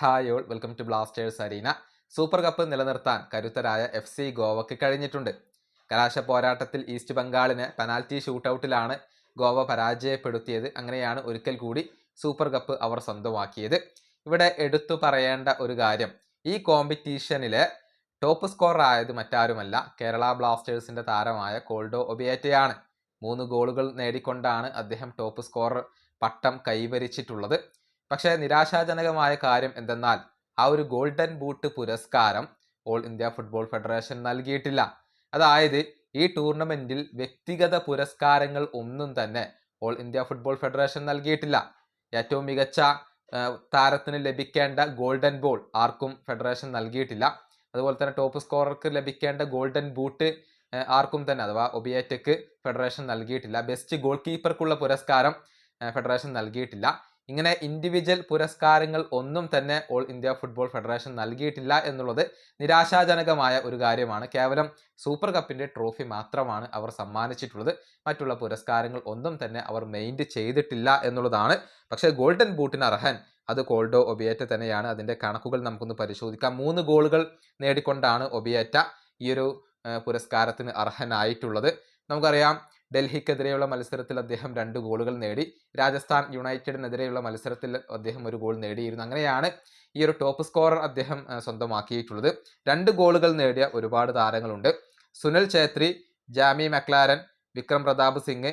Hi all, welcome to Blasters arena. Super cup നിലനിർത്താൻ കരുത്തരായ FC ഗോവയ്ക്ക് കഴിഞ്ഞിട്ടുണ്ട്. കലാശ പോരാട്ടത്തിൽ ഈസ്റ്റ് ബംഗാളിനെ പെനാൽറ്റി ഷൂട്ടൌട്ടിലാണ് ഗോവ പരാജയപ്പെടുത്തിയത്. അങ്ങനെയാണ് ഒരിക്കൽ കൂടി സൂപ്പർ കപ്പ് അവർ സ്വന്തമാക്കിയത്. ഇവിടെ എടുത്തു പറയേണ്ട ഒരു കാര്യം, ഈ കോമ്പറ്റീഷനിലെ ടോപ്പ് സ്കോറർ ആയത് മറ്റാരുമല്ല, കേരള ബ്ലാസ്റ്റേഴ്സിന്റെ താരമായ കോൾഡോ ഒബിയേറ്റയാണ്. 3 ഗോളുകൾ നേടിക്കൊണ്ടാണ് അദ്ദേഹം ടോപ്പ് സ്കോറർ പട്ടം കൈവരിച്ചിട്ടുള്ളത്. പക്ഷേ നിരാശാജനകമായ കാര്യം എന്തെന്നാൽ ആ ഒരു ഗോൾഡൻ ബൂട്ട് പുരസ്കാരം ഓൾ ഇന്ത്യ ഫുട്ബോൾ ഫെഡറേഷൻ നൽകിയിട്ടില്ല. അതായത് ഈ ടൂർണമെന്റിൽ വ്യക്തിഗത പുരസ്കാരങ്ങൾ ഒന്നും തന്നെ ഓൾ ഇന്ത്യ ഫുട്ബോൾ ഫെഡറേഷൻ നൽകിയിട്ടില്ല. ഏറ്റവും മികച്ച താരത്തിന് ലഭിക്കേണ്ട ഗോൾഡൻ ബോൾ ആർക്കും ഫെഡറേഷൻ നൽകിയിട്ടില്ല. അതുപോലെ തന്നെ ടോപ്പ് സ്കോറർക്ക് ലഭിക്കേണ്ട ഗോൾഡൻ ബൂട്ട് ആർക്കും തന്നെ, അഥവാ ഒബിയേറ്റയ്ക്ക് ഫെഡറേഷൻ നൽകിയിട്ടില്ല. ബെസ്റ്റ് ഗോൾ കീപ്പർക്കുള്ള പുരസ്കാരം ഫെഡറേഷൻ നൽകിയിട്ടില്ല. ഇങ്ങനെ ഇൻഡിവിജ്വൽ പുരസ്കാരങ്ങൾ ഒന്നും തന്നെ ഓൾ ഇന്ത്യ ഫുട്ബോൾ ഫെഡറേഷൻ നൽകിയിട്ടില്ല എന്നുള്ളത് നിരാശാജനകമായ ഒരു കാര്യമാണ്. കേവലം സൂപ്പർ കപ്പിന്റെ ട്രോഫി മാത്രമാണ് അവർ സമ്മാനിച്ചിട്ടുള്ളത്. മറ്റുള്ള പുരസ്കാരങ്ങൾ ഒന്നും തന്നെ അവർ മെയിൻറ്റ് ചെയ്തിട്ടില്ല എന്നുള്ളതാണ്. പക്ഷേ ഗോൾഡൻ ബൂട്ടിന് അർഹൻ അത് കോൾഡോ ഒബിയേറ്റ തന്നെയാണ്. അതിന്റെ കണക്കുകൾ നമുക്കൊന്ന് പരിശോധിക്കാം. 3 ഗോളുകൾ നേടിക്കൊണ്ടാണ് ഒബിയേറ്റ ഈ ഒരു പുരസ്കാരത്തിന് അർഹനായിട്ടുള്ളത്. നമുക്കറിയാം, ഡൽഹിക്കെതിരെയുള്ള മത്സരത്തിൽ അദ്ദേഹം 2 ഗോളുകൾ നേടി. രാജസ്ഥാൻ യുണൈറ്റഡിനെതിരെയുള്ള മത്സരത്തിൽ അദ്ദേഹം 1 ഗോൾ നേടിയിരുന്നു. അങ്ങനെയാണ് ഈ ഒരു ടോപ്പ് സ്കോറർ അദ്ദേഹം സ്വന്തമാക്കിയിട്ടുള്ളത്. 2 ഗോളുകൾ നേടിയ ഒരുപാട് താരങ്ങളുണ്ട്. Sunil Chhetri, Jamie McLaren, Vikram Pratap Singh,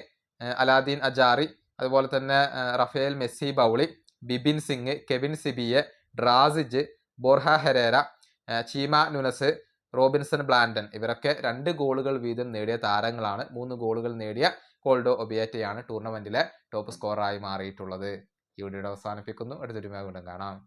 Alaeddine Ajaraie, അതുപോലെ തന്നെ Rafael Messi Bouli, Bipin Singh, Kevin Sibille, Drazic, Borja Herrera, Chema Nunez, Robinson Blandon, ഇവരൊക്കെ 2 ഗോളുകൾ വീതം നേടിയ താരങ്ങളാണ്. 3 ഗോളുകൾ നേടിയ കോൾഡോ ഒബിയേറ്റയാണ് ടൂർണമെന്റിലെ ടോപ്പ് സ്കോററായി മാറിയിട്ടുള്ളത്. ഈ വീഡിയോ അവസാനിപ്പിക്കുന്നു. അടുത്തൊരു വീണ്ടും കാണാം.